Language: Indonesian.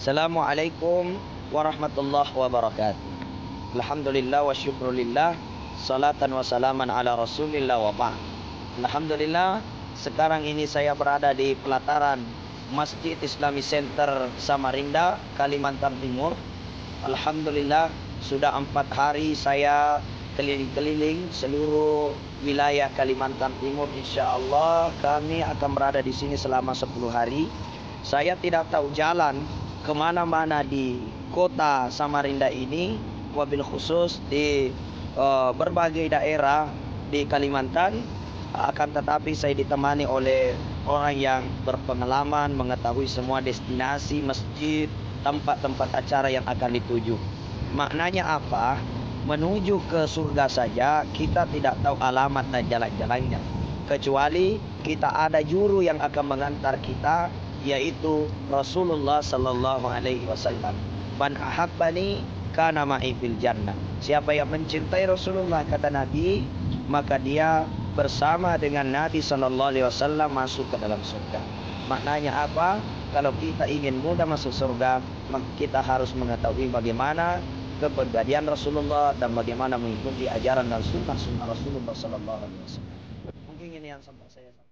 Assalamualaikum warahmatullahi wabarakatuh. Alhamdulillah wa syukrulillah, salatan wa salaman ala rasulillah wa ba'd. Alhamdulillah, sekarang ini saya berada di pelataran Masjid Islami Center Samarinda, Kalimantan Timur. Alhamdulillah, sudah 4 hari saya keliling-keliling seluruh wilayah Kalimantan Timur. Insya Allah kami akan berada di sini selama 10 hari. Saya tidak tahu jalan kemana-mana di kota Samarinda ini, wabil khusus di berbagai daerah di Kalimantan. Akan tetapi saya ditemani oleh orang yang berpengalaman, mengetahui semua destinasi, masjid, tempat-tempat acara yang akan dituju. Maknanya apa? Menuju ke surga saja kita tidak tahu alamat dan jalan-jalannya, kecuali kita ada juru yang akan mengantar kita, yaitu Rasulullah sallallahu alaihi wasallam. Man ahabbani kana ma'i fil jannah. Siapa yang mencintai Rasulullah, kata Nabi, maka dia bersama dengan Nabi sallallahu alaihi wasallam masuk ke dalam surga. Maknanya apa? Kalau kita ingin mudah masuk surga, maka kita harus mengetahui bagaimana kepribadian Rasulullah dan bagaimana mengikuti ajaran dan sunnah Rasulullah sallallahu alaihi wasallam. Mungkin ini yang sampai saya sampaikan.